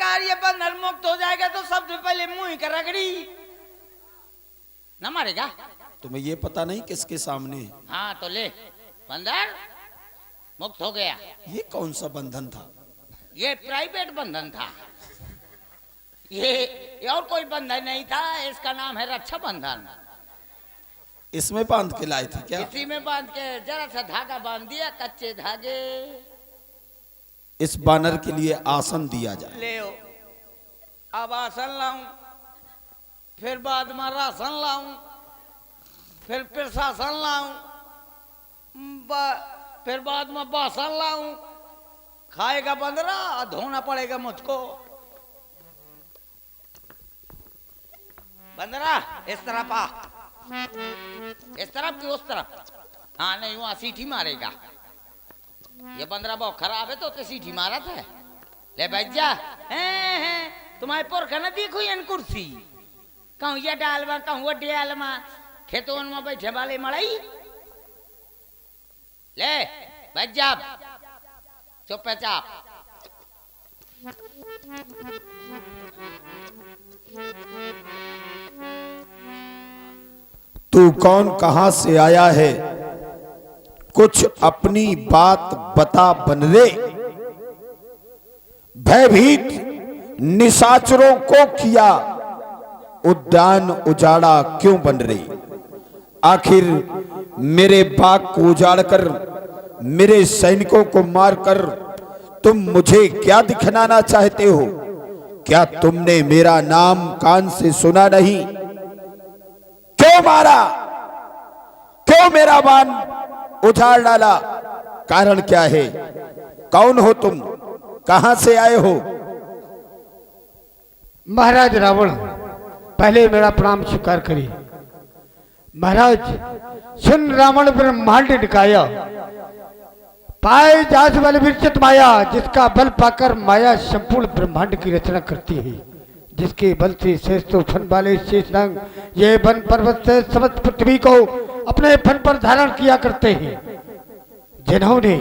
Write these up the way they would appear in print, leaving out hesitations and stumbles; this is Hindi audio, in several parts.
सरकार ये बंधन मुक्त हो जाएगा तो सबसे पहले मुंह का रगड़ी न मारेगा। तुम्हें ये पता नहीं किसके सामने? हाँ तो ले, बंधन मुक्त हो गया। ये कौन सा बंधन था? ये प्राइवेट बंधन था, ये और कोई बंधन नहीं था। इसका नाम है रक्षा बंधन। इसमें बांध के लाए थे क्या? इसी में बांध के जरा सा धागा बांध दिया, कच्चे धागे। इस बानर के लिए आसन दिया जाए। ले अब आसन लाऊं, फिर बाद में राशन लाऊं, फिर प्रशासन लाऊं, फिर बाद में बासन लाऊं। खाएगा बंदरा, धोना पड़ेगा मुझको। बंदरा इस तरफ आ, इस तरफ की उस तरफ। हाँ नहीं, वहां सीटी मारेगा। ये बंदरा बहुत खराब है तो सीटी मारा था। ले बैठ जा। तुम्हारे पुरखा न देखो इन कुर्सी, कहूँ ये डाल में, कहूँ वो डाल में, खेतों में बैठे वाले मड़ई। ले बैठ जा, चुप है चाप। तू कौन, कहां से आया है? कुछ अपनी बात बता बनरे। भयभीत निशाचरों को किया उद्यान उजाड़ा क्यों बन रही? आखिर मेरे बाग को उजाड़कर, मेरे सैनिकों को मारकर तुम मुझे क्या दिखलाना चाहते हो? क्या तुमने मेरा नाम कान से सुना नहीं? क्यों मारा? क्यों मेरा बाण उजाड़ डाला? कारण क्या है? कौन हो तुम? कहां से आए हो? महाराज रावण, पहले मेरा प्रणाम स्वीकार करिए। महाराज सुन, रावण ब्रह्मांड निकाया, पाए जास बल विरचित माया, जिसका बल पाकर माया संपूर्ण ब्रह्मांड की रचना करती है, जिसके बल से शेष तो फन वाले शेषनाग ये वन पर्वत से समस्त पृथ्वी को अपने फन पर धारण किया करते हैं, जिन्होंने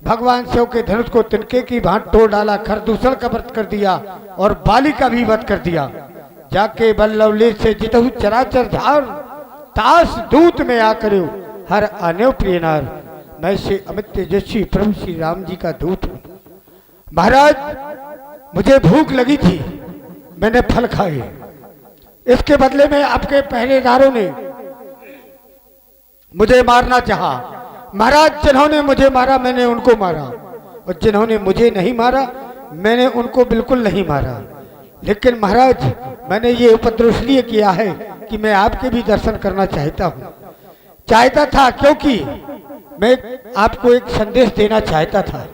भगवान शिव के धनुष को तिनके की भांति तोड़ डाला, खरदूषण का व्रत कर दिया और बाली का भी वध कर दिया। जाके बल लवलेश से जितहु चराचर धार, तास दूत में आकर हर आने प्रिय नार, मैं से अमित तेजस्वी प्रभु श्री राम जी का दूत हूँ। महाराज मुझे भूख लगी थी, मैंने फल खाए, इसके बदले में आपके पहरेदारों ने मुझे मारना चाहा। महाराज जिन्होंने मुझे मारा मैंने उनको मारा, और जिन्होंने मुझे नहीं मारा मैंने उनको बिल्कुल नहीं मारा। लेकिन महाराज मैंने ये उपद्रव इसलिए किया है कि मैं आपके भी दर्शन करना चाहता था, क्योंकि मैं आपको एक संदेश देना चाहता था।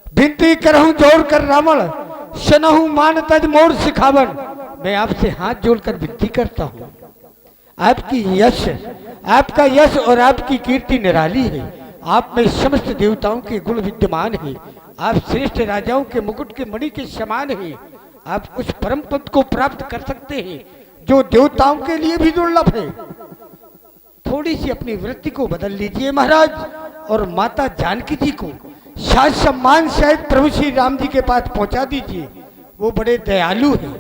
विनती करहूं जोड़ कर रावण, सनहु मान तज मोर सिखावन। मैं आपसे हाथ जोड़कर विनती करता हूँ, आपका यश और आपकी कीर्ति निराली है। आप में समस्त देवताओं के गुण विद्यमान है। आप श्रेष्ठ राजाओं के मुकुट के मणि के समान है। आप उस परम पद को प्राप्त कर सकते हैं जो देवताओं के लिए भी दुर्लभ है। थोड़ी सी अपनी वृत्ति को बदल लीजिए महाराज, और माता जानकी जी को शायद सम्मान सहित प्रभु श्री राम जी के पास पहुंचा दीजिए। वो बड़े दयालु हैं,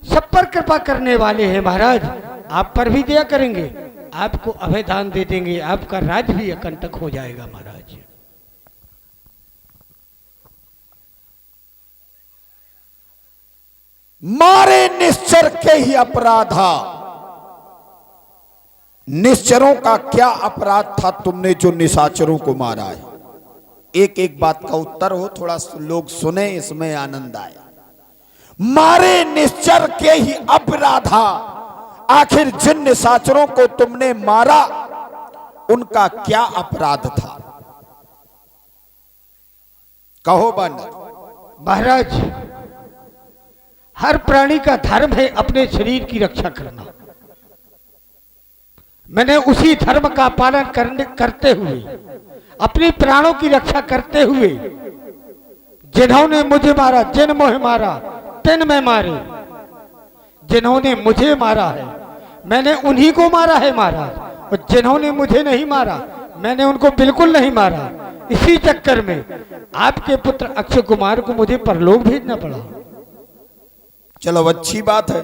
सब पर कृपा करने वाले हैं। महाराज आप पर भी दया करेंगे, आपको अभयदान दे देंगे, आपका राज भी अकंटक हो जाएगा। महाराज मारे निश्चर के ही अपराधा। निश्चरों का क्या अपराध था तुमने जो निशाचरों को मारा है? एक एक बात का उत्तर हो, थोड़ा लोग सुने, इसमें आनंद आए। मारे निश्चर के ही अपराधा, आखिर जिन निशाचरों को तुमने मारा उनका क्या अपराध था? कहो बानर। महाराज हर प्राणी का धर्म है अपने शरीर की रक्षा करना। मैंने उसी धर्म का पालन करते हुए, अपने प्राणों की रक्षा करते हुए, जिन्होंने मुझे मारा, जिन मोह मारा तिन में मारे, जिन्होंने मुझे मारा है मैंने उन्हीं को मारा है महाराज, और जिन्होंने मुझे नहीं मारा मैंने उनको बिल्कुल नहीं मारा। इसी चक्कर में आपके पुत्र अक्षय कुमार को मुझे परलोक भेजना पड़ा। चलो अच्छी बात है।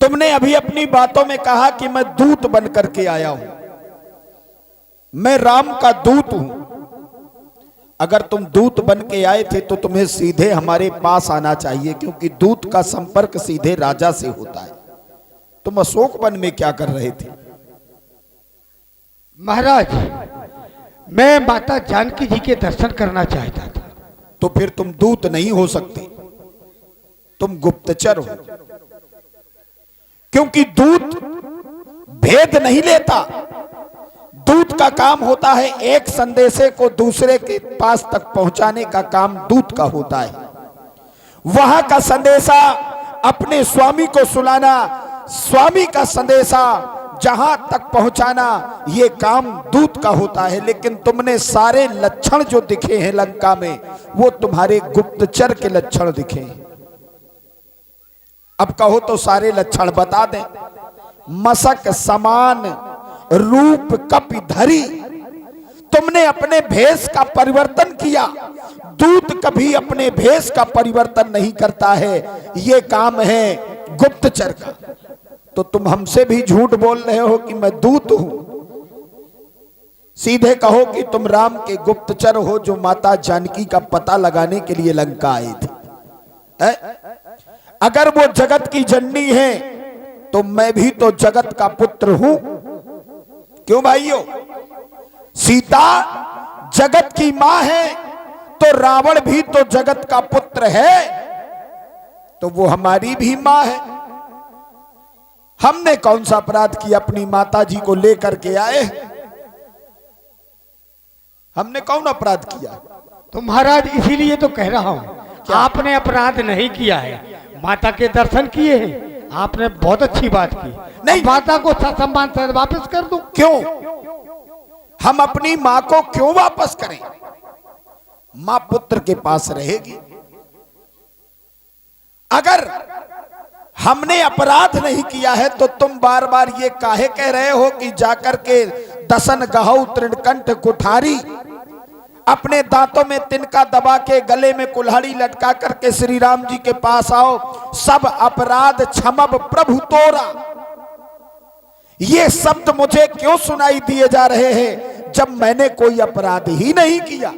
तुमने अभी अपनी बातों में कहा कि मैं दूत बन करके आया हूं, मैं राम का दूत हूं। अगर तुम दूत बन के आए थे तो तुम्हें सीधे हमारे पास आना चाहिए, क्योंकि दूत का संपर्क सीधे राजा से होता है। तुम अशोक वन में क्या कर रहे थे? महाराज, मैं माता जानकी जी के दर्शन करना चाहता था। तो फिर तुम दूत नहीं हो सकते, तुम गुप्तचर हो, क्योंकि दूत भेद नहीं लेता। दूत का काम होता है एक संदेशे को दूसरे के पास तक पहुंचाने का काम दूत का होता है। वहां का संदेशा अपने स्वामी को सुनाना, स्वामी का संदेशा जहां तक पहुंचाना, यह काम दूत का होता है। लेकिन तुमने सारे लक्षण जो दिखे हैं लंका में, वो तुम्हारे गुप्तचर के लक्षण दिखे हैं। अब कहो तो सारे लक्षण बता दें। मसक समान रूप कपि धरी, तुमने अपने भेष का परिवर्तन किया। दूत कभी अपने भेष का परिवर्तन नहीं करता है, यह काम है गुप्तचर का। तो तुम हमसे भी झूठ बोल रहे हो कि मैं दूत हूं। सीधे कहो कि तुम राम के गुप्तचर हो, जो माता जानकी का पता लगाने के लिए लंका आए थे। अगर वो जगत की जननी है तो मैं भी तो जगत का पुत्र हूं। क्यों भाइयों? सीता जगत की मां है तो रावण भी तो जगत का पुत्र है, तो वो हमारी भी मां है। हमने कौन सा अपराध किया अपनी माता जी को लेकर के आए? हमने कौन अपराध किया? तो महाराज इसीलिए तो कह रहा हूं, आपने अपराध नहीं किया है, माता के दर्शन किए हैं आपने, बहुत अच्छी बात की। नहीं, माता को ससम्मान से वापस कर दूं? क्यों? हम अपनी मां को क्यों वापस करें? मां पुत्र के पास रहेगी। अगर हमने अपराध नहीं किया है तो तुम बार बार ये काहे कह रहे हो कि जाकर के दसन गहऊ तृणकंठ कुठारी, अपने दांतों में तिनका दबा के गले में कुल्हाड़ी लटका करके श्री राम जी के पास आओ, सब अपराध क्षमब प्रभु तोरा। ये शब्द मुझे क्यों सुनाई दिए जा रहे हैं जब मैंने कोई अपराध ही नहीं किया?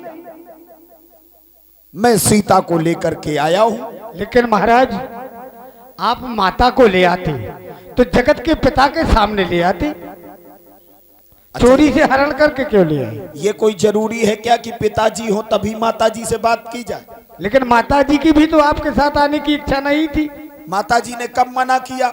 मैं सीता को लेकर के आया हूं। लेकिन महाराज, आप माता को ले आते तो जगत के पिता के सामने ले आते, चोरी से हरण करके क्यों ले आए? ये कोई जरूरी है क्या कि पिताजी हो तभी माताजी से बात की जाए? लेकिन माताजी की भी तो आपके साथ आने की इच्छा नहीं थी। माताजी ने कब मना किया?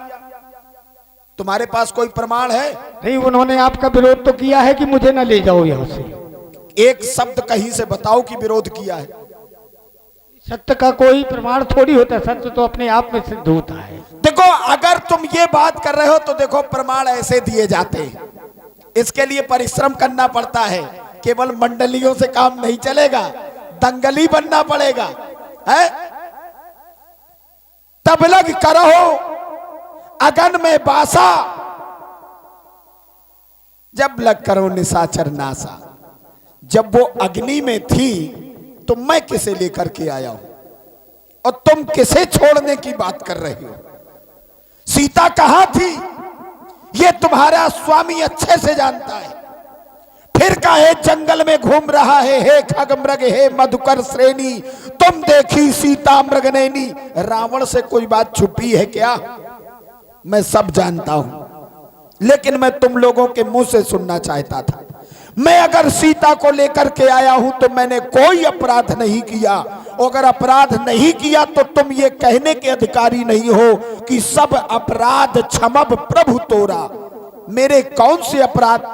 तुम्हारे पास कोई प्रमाण है? नहीं, उन्होंने आपका विरोध तो किया है कि मुझे न ले जाओ यहां से। एक शब्द कहीं से बताओ कि विरोध किया है। सत्य का कोई प्रमाण थोड़ी होता है, सत्य तो अपने आप में सिद्ध होता है। देखो, अगर तुम ये बात कर रहे हो तो देखो प्रमाण ऐसे दिए जाते हैं। इसके लिए परिश्रम करना पड़ता है, केवल मंडलियों से काम नहीं चलेगा, दंगली बनना पड़ेगा। है? तब लग करो अगन में बासा, जब लग करो निशाचर नासा। जब वो अग्नि में थी तो मैं किसे लेकर के आया हूं और तुम किसे छोड़ने की बात कर रहे हो? सीता कहां थी ये तुम्हारा स्वामी अच्छे से जानता है। फिर काहे जंगल में घूम रहा है, हे खग मृग हे मधुकर श्रेणी, तुम देखी सीता मृगनैनी। रावण से कोई बात छुपी है क्या? मैं सब जानता हूं, लेकिन मैं तुम लोगों के मुंह से सुनना चाहता था। मैं अगर सीता को लेकर के आया हूं तो मैंने कोई अपराध नहीं किया। अगर अपराध नहीं किया तो तुम ये कहने के अधिकारी नहीं हो कि सब अपराध क्षमब प्रभु तोरा। मेरे कौन से अपराध?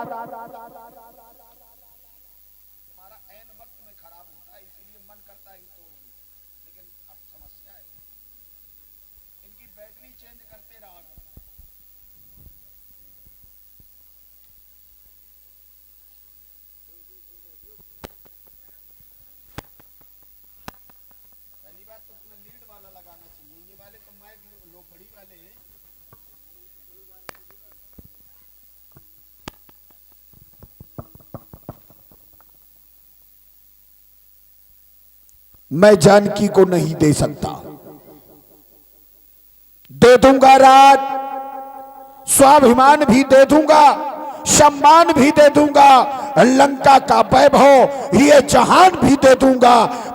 मैं जानकी को नहीं दे सकता। दे दूंगा राज, स्वाभिमान भी दे दूंगा, सम्मान भी दे दूंगा, लंका का वैभव ये जहान भी दे दूंगा।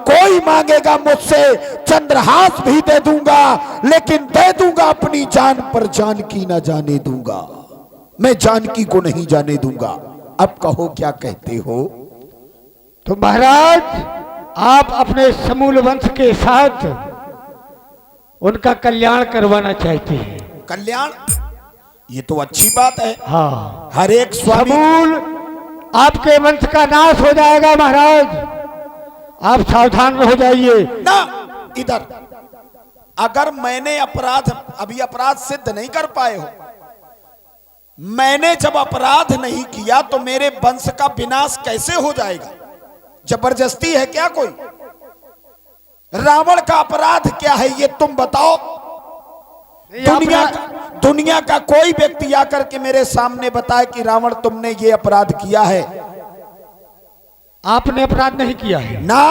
कोई मांगेगा मुझसे चंद्रहास भी दे दूंगा, लेकिन दे दूंगा अपनी जान पर जानकी न जाने दूंगा। मैं जानकी को नहीं जाने दूंगा। अब कहो क्या कहते हो? तो महाराज आप अपने समूल वंश के साथ उनका कल्याण करवाना चाहते हैं। कल्याण, ये तो अच्छी बात है। हाँ, हर एक स्वामी, समूल आपके वंश का नाश हो जाएगा महाराज, आप सावधान हो जाइए। ना इधर, अगर मैंने अभी अपराध सिद्ध नहीं कर पाए हो, मैंने जब अपराध नहीं किया तो मेरे वंश का विनाश कैसे हो जाएगा? जबरदस्ती है क्या कोई? रावण का अपराध क्या है ये तुम बताओ। दुनिया का कोई व्यक्ति आकर के मेरे सामने बताए कि रावण तुमने ये अपराध किया है। आपने अपराध नहीं किया है ना,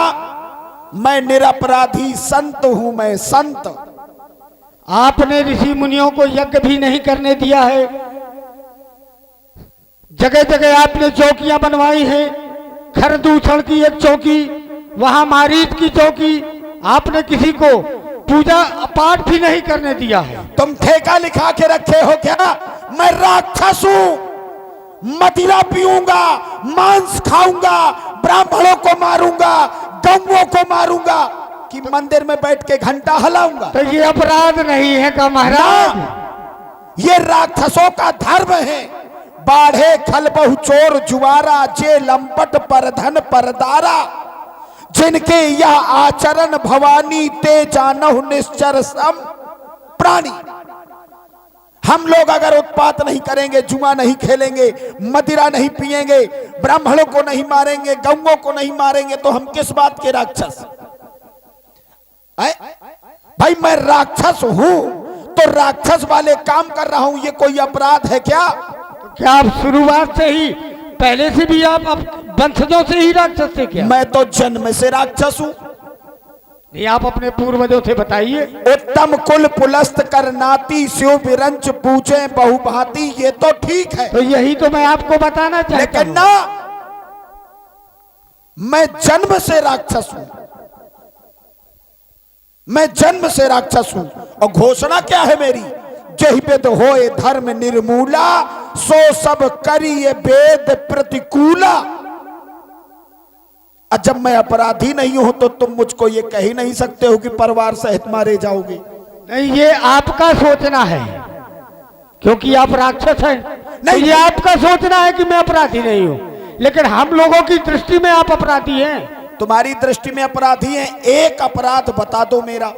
मैं निरपराधी संत हूं, मैं संत। आपने ऋषि मुनियों को यज्ञ भी नहीं करने दिया है, जगह जगह आपने चौकियां बनवाई हैं। खरदूषण की एक चौकी, वहां मारीच की चौकी, आपने किसी को पूजा पाठ भी नहीं करने दिया है। तुम ठेका लिखा के रखे हो क्या? मैं राक्षस हूं, मदिरा पीऊंगा, मांस खाऊंगा, ब्राह्मणों को मारूंगा, गौओं को मारूंगा, कि मंदिर में बैठ के घंटा हिलाऊंगा? तो ये अपराध नहीं है का महाराज? ये राक्षसों का धर्म है। बाढ़े खल बहु चोर जुआरा, जे लंपट परधन परदारा, जिनके यह आचरण भवानी ते जानहु निश्चर सम प्राणी। हम लोग अगर उत्पात नहीं करेंगे, जुआ नहीं खेलेंगे, मदिरा नहीं पिएंगे, ब्राह्मणों को नहीं मारेंगे, गौओं को नहीं मारेंगे, तो हम किस बात के राक्षस? भाई मैं राक्षस हूं तो राक्षस वाले काम कर रहा हूं, ये कोई अपराध है क्या? तो क्या आप शुरुआत से ही, पहले से भी आप वंशजों से ही राक्षस थे क्या? मैं तो जन्म से राक्षस हूं। नहीं, आप अपने पूर्वजों से बताइए। उत्तम कुल पुलस्त कर नाती, स्यो विरंच पूछे बहुभांति, ये तो ठीक है। तो यही तो मैं आपको बताना चाहता हूं। लेकिन ना, मैं जन्म से राक्षस हूं, मैं जन्म से राक्षस हूं। और घोषणा क्या है मेरी? जहि वेद होए धर्म निर्मूला, सो सब करिए वेद प्रतिकूला। जब मैं अपराधी नहीं हूं तो तुम मुझको ये कह ही नहीं सकते हो कि परिवार सहित मारे जाओगे। नहीं, ये आपका सोचना है, क्योंकि आप राक्षस हैं। नहीं, तो ये आपका सोचना है कि मैं अपराधी नहीं हूं, लेकिन हम लोगों की दृष्टि में आप अपराधी हैं। तुम्हारी दृष्टि में अपराधी हैं। एक अपराध बता दो मेरा।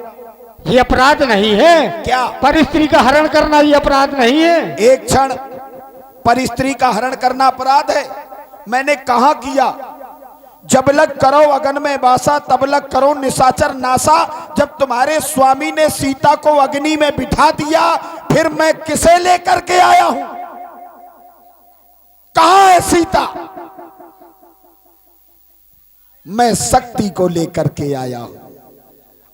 ये अपराध नहीं है क्या? परिस्त्री का हरण करना ये अपराध नहीं है। एक क्षण, परिस्त्री का हरण करना अपराध है? मैंने कहा किया? जब लग करो अगन में बासा, तब लग करो निशाचर नासा। जब तुम्हारे स्वामी ने सीता को अग्नि में बिठा दिया, फिर मैं किसे लेकर के आया हूं? कहां है सीता? मैं शक्ति को लेकर के आया हूं,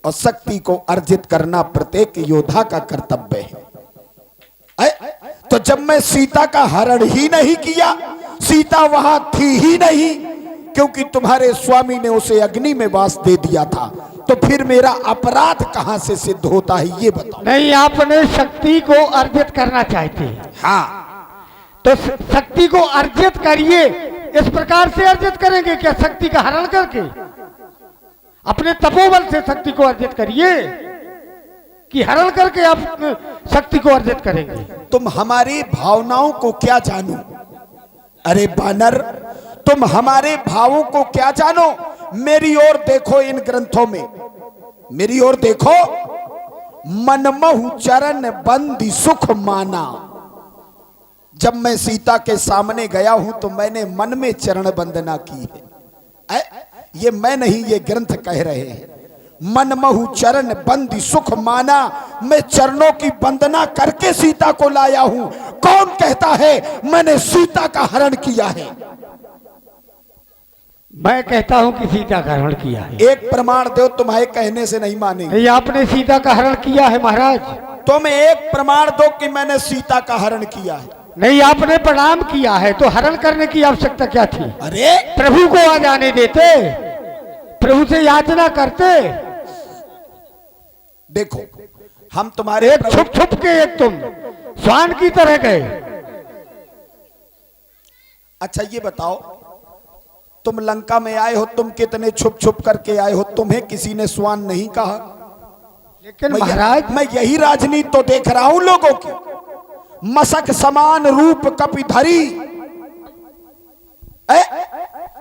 और शक्ति को अर्जित करना प्रत्येक योद्धा का कर्तव्य है। तो जब मैं सीता का हरण ही नहीं किया, सीता वहां थी ही नहीं, क्योंकि तुम्हारे स्वामी ने उसे अग्नि में वास दे दिया था, तो फिर मेरा अपराध कहां से सिद्ध होता है ये बताओ। नहीं, आपने शक्ति को अर्जित करना चाहते हैं। हाँ, तो शक्ति को अर्जित करिए। इस प्रकार से अर्जित करेंगे क्या? शक्ति का हरण करके अपने तपोबल से शक्ति को अर्जित करिए, कि हरण करके आप शक्ति को अर्जित करेंगे? तुम हमारी भावनाओं को क्या जानो? अरे बानर, तुम हमारे भावों को क्या जानो? मेरी ओर देखो, इन ग्रंथों में मेरी ओर देखो। मनमहु चरण बंदी सुख माना। जब मैं सीता के सामने गया हूं तो मैंने मन में चरण वंदना की है। ये मैं नहीं, ये ग्रंथ कह रहे हैं। मनमहु चरण बंदी सुख माना, मैं चरणों की वंदना करके सीता को लाया हूं। कौन कहता है मैंने सीता का हरण किया है? मैं कहता हूं कि सीता का हरण किया है। एक प्रमाण दो, तुम्हारे कहने से नहीं मानेंगे। नहीं, आपने सीता का हरण किया है महाराज। तुम एक प्रमाण दो कि मैंने सीता का हरण किया है। नहीं, आपने प्रणाम किया है तो हरण करने की आवश्यकता क्या थी? अरे प्रभु को आ जाने देते, प्रभु से याचना करते। देखो, हम तुम्हारे एक छुप छुप के एक तुम स्वान की तरह गए। अच्छा ये बताओ, तुम लंका में आए हो, तुम कितने छुप छुप करके आए हो? तुम्हें किसी ने स्वान नहीं कहा। लेकिन महाराज, मैं यही राजनीति तो देख रहा हूं लोगों की। मसक समान रूप कपिधरी,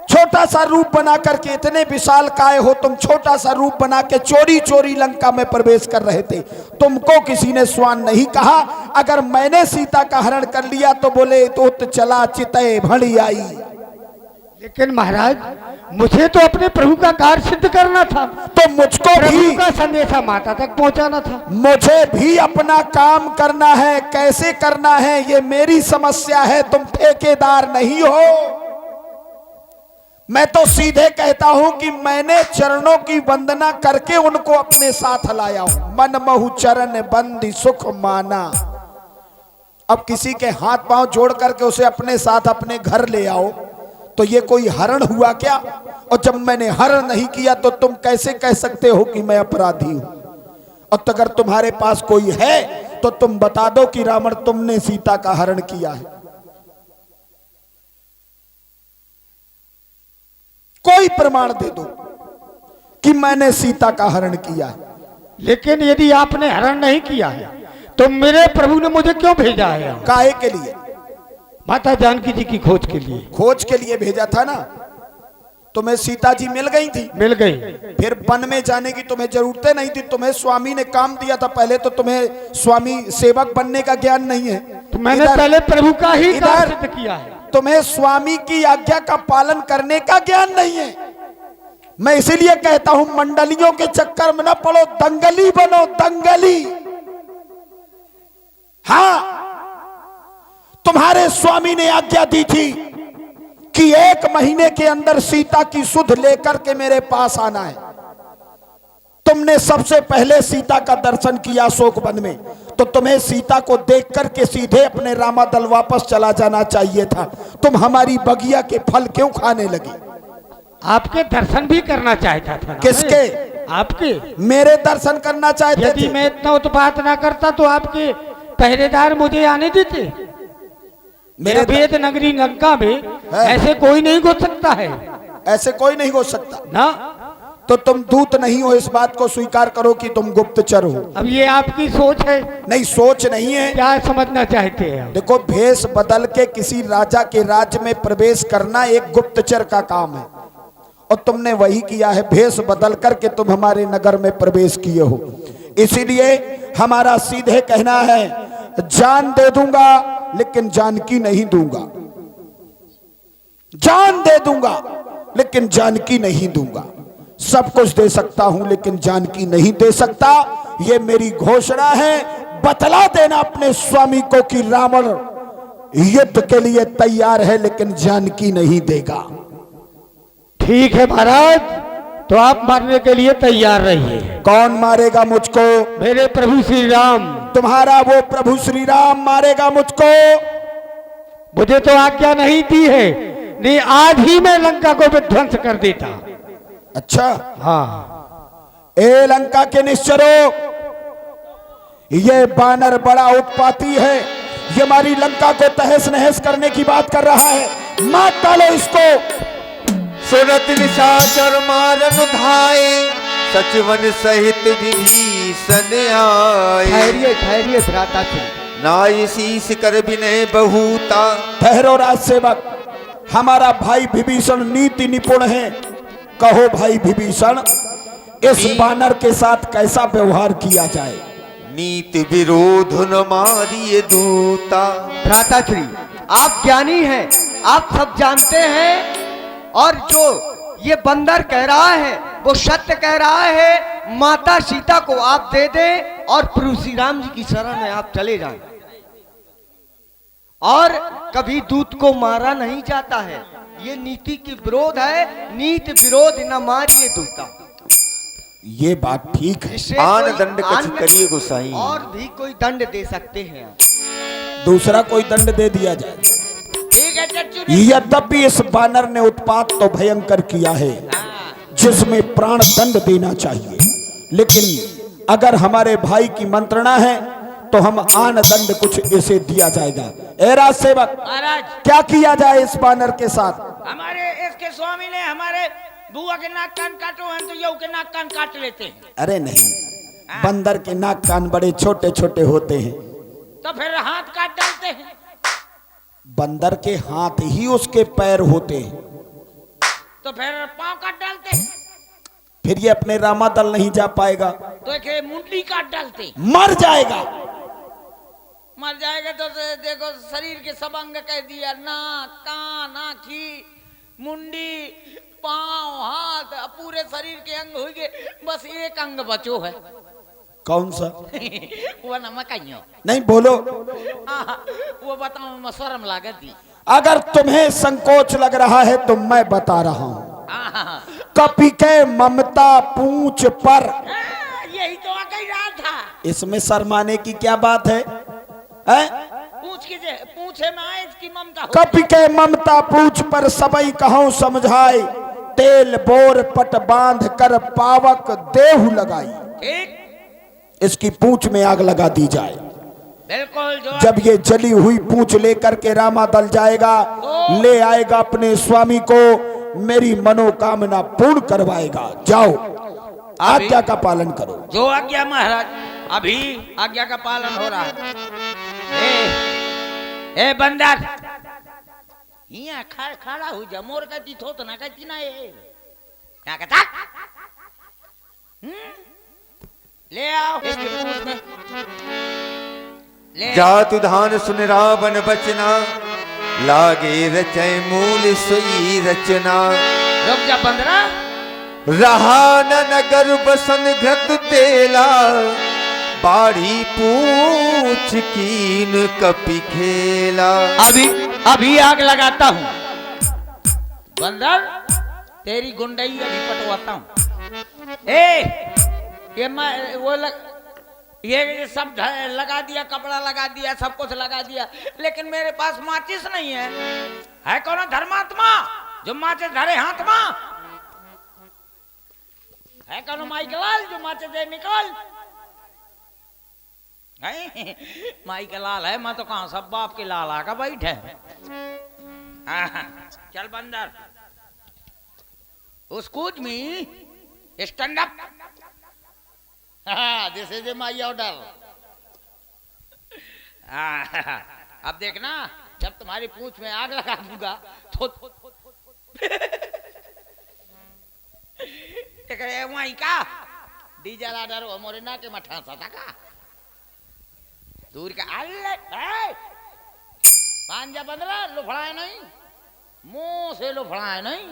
छोटा सा रूप बना करके इतने विशाल काय हो तुम, छोटा सा रूप बना के चोरी चोरी लंका में प्रवेश कर रहे थे। तुमको किसी ने स्वान नहीं कहा। अगर मैंने सीता का हरण कर लिया तो बोले तो चला चितय भड़ी आई। लेकिन महाराज, मुझे तो अपने प्रभु का कार्य सिद्ध करना था, तो मुझको प्रभु भी का संदेशा माता तक पहुंचाना था। मुझे भी अपना काम करना है। कैसे करना है ये मेरी समस्या है, तुम ठेकेदार नहीं हो। मैं तो सीधे कहता हूं कि मैंने चरणों की वंदना करके उनको अपने साथ लाया हूं। मन महु चरण बंदी सुख माना। अब किसी के हाथ पांव जोड़ करके उसे अपने साथ अपने घर ले आओ तो ये कोई हरण हुआ क्या? और जब मैंने हरण नहीं किया तो तुम कैसे कह सकते हो कि मैं अपराधी हूं? और तो अगर तुम्हारे पास कोई है तो तुम बता दो कि रावण तुमने सीता का हरण किया है। कोई प्रमाण दे दो कि मैंने सीता का हरण किया है। लेकिन यदि आपने हरण नहीं किया है तो मेरे प्रभु ने मुझे क्यों भेजा है? काहे के लिए? माता जानकी जी की खोज के लिए। खोज के लिए भेजा था ना। तुम्हें सीता जी मिल गई थी, मिल गई। फिर वन में जाने की तुम्हें जरूरतें नहीं थी। तुम्हें स्वामी ने काम दिया था। पहले तो तुम्हें स्वामी सेवक बनने का ज्ञान नहीं है। तो मैंने पहले प्रभु का ही कार्य सिद्ध किया है। तुम्हें स्वामी की आज्ञा का पालन करने का ज्ञान नहीं है। मैं इसीलिए कहता हूं मंडलियों के चक्कर में ना पड़ो, दंगली बनो, दंगली। हाँ, तुम्हारे स्वामी ने आज्ञा दी थी कि 1 महीने के अंदर सीता की सुध लेकर के मेरे पास आना है। तुमने सबसे पहले सीता का दर्शन किया अशोक वन में, तो तुम्हें सीता को देख करके सीधे अपने रामादल वापस चला जाना चाहिए था। तुम हमारी बगिया के फल क्यों खाने लगी? आपके दर्शन भी करना चाहता था। किसके? आपके। मेरे दर्शन करना चाहते यदि थे। मैं इतना उत्पात ना करता तो आपके पहरेदार मुझे आने देते। मेरे वेद नगरी लंका में ऐसे कोई नहीं घुस सकता है। ऐसे कोई नहीं घुस सकता ना। तो तुम दूत नहीं हो, इस बात को स्वीकार करो कि तुम गुप्तचर हो। अब ये आपकी सोच है। नहीं, सोच नहीं है। क्या समझना चाहते हैं? देखो, भेष बदल के किसी राजा के राज्य में प्रवेश करना एक गुप्तचर का काम है और तुमने वही किया है। भेष बदल करके तुम हमारे नगर में प्रवेश किए हो। इसीलिए हमारा सीधे कहना है, जान दे दूंगा लेकिन जानकी नहीं दूंगा। जान दे दूंगा लेकिन जानकी नहीं दूंगा। सब कुछ दे सकता हूं लेकिन जानकी नहीं दे सकता। यह मेरी घोषणा है। बतला देना अपने स्वामी को कि रावण युद्ध के लिए तैयार है लेकिन जानकी नहीं देगा। ठीक है महाराज, तो आप मारने के लिए तैयार रहिए। कौन मारेगा मुझको? मेरे प्रभु श्री राम। तुम्हारा वो प्रभु श्री राम मारेगा मुझको? मुझे तो आज्ञा नहीं दी है, नहीं आज ही मैं लंका को विध्वंस कर देता। अच्छा, हाँ। ए लंका के निश्चरों, ये बानर बड़ा उत्पाती है। ये हमारी लंका को तहस नहस करने की बात कर रहा है। मार डालो इसको। सुरत निशाचर मारन धाये, सचवन सहित विभीषण आए। ठहरिए ठहरिए भ्राताश्री। नाय शीस कर विनय बहुता। ठहरो राज सेवक, हमारा भाई विभीषण नीति निपुण है। कहो भाई विभीषण, इस बानर के साथ कैसा व्यवहार किया जाए? नीति विरोध न मारिए दूता। भ्राताश्री, आप ज्ञानी हैं, आप सब जानते हैं, और जो ये बंदर कह रहा है वो सत्य कह रहा है। माता सीता को आप दे दें और प्रभु श्री राम जी की शरण में आप चले जाएं। और कभी दूत को मारा नहीं जाता है, ये नीति की विरोध है। नीति विरोध न मारिए दूता। ये बात ठीक है। इसे आन कोई दंड कछ अन्य करिए गोसाई। और भी कोई दंड दे सकते हैं आप। दूसरा कोई दंड दे दिया जाए। ठीक है चच्चू ने। यद्यपि इस बानर ने उत्पात तो भयंकर किया है, हाँ, जिसमें प्राण दंड देना चाहिए, लेकिन अगर हमारे भाई की मंत्रणा है तो हम आन दंड कुछ इसे दिया जाएगा। ए राज सेवक, महाराज क्या किया जाए इस बानर के साथ? हमारे इसके स्वामी ने हमारे बुआ के नाक कान काटो हैं तो यऊ के नाक कान काट लेते हैं। अरे नहीं, बंदर के नाक कान बड़े छोटे छोटे होते हैं। तो फिर हाथ काट डालते हैं। बंदर के हाथ ही उसके पैर होते हैं, तो फिर पांव काट डालते हैं। फिर ये अपने रामादल नहीं जा पाएगा, तो एक मुंडी काट डालते हैं। मर जाएगा। मर जाएगा तो देखो शरीर के सब अंग कह दिया, नाक कान आँखी मुंडी पांव हाथ पूरे शरीर के अंग हो गए, बस एक अंग बचो है। कौन सा? वो नमक नहीं बोलो। वो बताओ मैं शर्म लागत दी। अगर तुम्हें संकोच लग रहा है तो मैं बता रहा हूं। कपि के ममता पूंछ पर। यही तो आ गई रहा था। इसमें शर्माने की क्या बात है? पूछे में आए इसकी ममता। कपि के ममता पूंछ पर सबई कहूं समझाए, तेल बोर पट बांध कर पावक देहु लगाई। ठीक, इसकी पूंछ में आग लगा दी जाए। बिल्कुल। जब ये जली हुई पूंछ लेकर के रामादल जाएगा, ले आएगा अपने स्वामी को, मेरी मनोकामना पूर्ण करवाएगा। जाओ, आज्ञा का पालन करो। जो आज्ञा महाराज, अभी आज्ञा का पालन हो रहा है। ए बंदर, यहाँ खड़ा हो जा। मोर का दी थो तो ना कहती ना ये क्या कहता। ले आओ इसकी पूंछ में ले। जातु धान सुन रावण बचना, लागे रचय मूल सोई रचना। रुक जा बंदरा। रहा न नगर बसन घृत तेला, बाड़ी पूछ कीन कपि खेला। अभी आग लगाता हूँ बंदर, तेरी गुंडई अभी पटवाता हूँ। ये सब लगा दिया, कपड़ा लगा दिया, सब कुछ लगा दिया, लेकिन मेरे पास माचिस नहीं है कौन धर्मात्मा जो माचिस धरे हाथ में? है कौन माइकलाल जो माचिस दे निकाल? माई का लाल है, मैं तो कहा सब बाप के लाल आका बैठे। चल बंदर, excuse me stand up. This is my order. अब देखना, जब तुम्हारी पूंछ में आग लगा दूंगा तो वहीं का डीजल ऑर्डर हो मोरे ना के मठा सा था दूर का। अल्ले पांजा बंदरा, लुफड़ाए नहीं, मुंह से लुफड़ाए नहीं।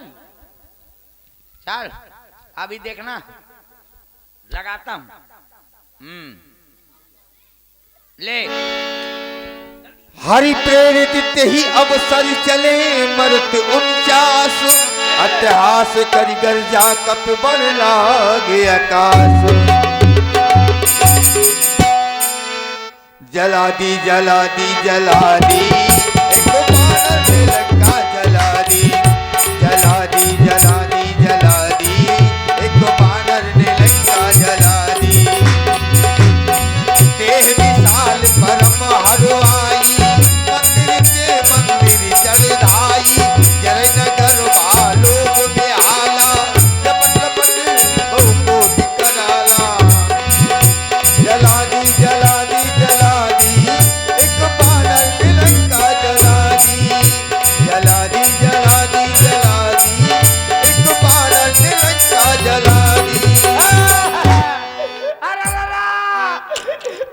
चल अभी देखना, लगाता हूं। ले। हरि प्रेरित ही अवसर चले, मरत 49 अट्टहास करि गर्जा कप बन लागे आकाश। जला दी जला दी जला दी, एक बानर ने लगा जला दी। जला दी जला दी जला दी, एक बानर ने लगा जला दी। देह विशाल परम हरवाई, मंदिर के मंदिर चढ़ाई। जय नगर बालोक बेहाला, लपट लपट बहु कोटि कराला। जला दी जला दी जला दी, एक बानर ने लंका जला दी। जला दी जला दी जला दी, एक बानर ने लंका जला दी।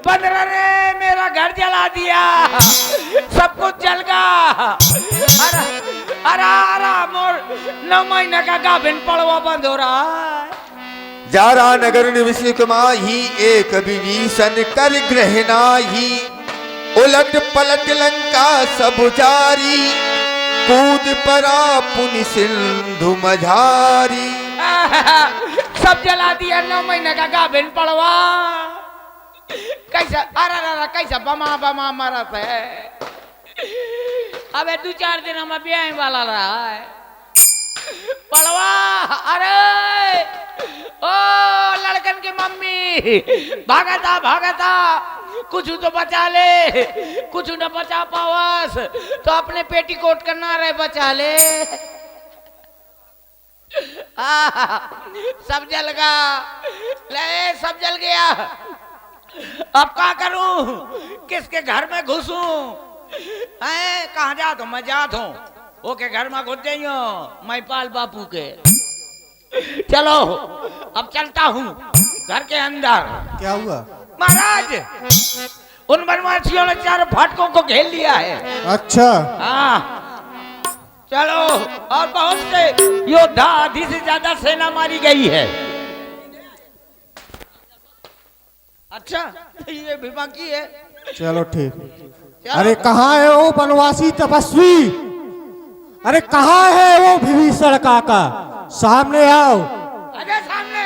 बंदरा ने मेरा घर जला दिया, सब कुछ जल गया। अरे मोर 9 महीने का गाभिन पड़वा बंद हो रहा है। जारा नगर निवसिक माही, एक विभीषण कर ग्रहणाही। उलट पलट लंका सब जारी, कूद परा पुनि सिंधु मझारी। सब जला दिया 9 महीने का गाभिन पड़वा। कैसा अरे कैसा बमा बमा मरत है। अबे 2-4 दिन में ब्याह वाला रहा है पड़वा। अरे ओ लड़कन की मम्मी भागता कुछ तो बचा ले, कुछ न बचा पावस तो अपने पेटीकोट करना रहे बचा ले। सब जल गया, ले सब जल गया। अब क्या करूं, किसके घर में घुसूं? कहाँ जा तो मैं जात हूँ, ओके घर में घुस जाइयो मैं पाल बापू के। चलो अब चलता हूँ घर के अंदर। क्या हुआ? महाराज उन बनवासियों ने 4 फाटकों को घेर लिया है। अच्छा, हाँ चलो, और बहुत से योद्धा, आधी से ज्यादा सेना मारी गई है। अच्छा ये भी बाकी है। चलो ठीक। चलो। अरे कहाँ है वो बनवासी तपस्वी? अरे कहाँ है वो विभीषण काका? सामने आओ। अरे सामने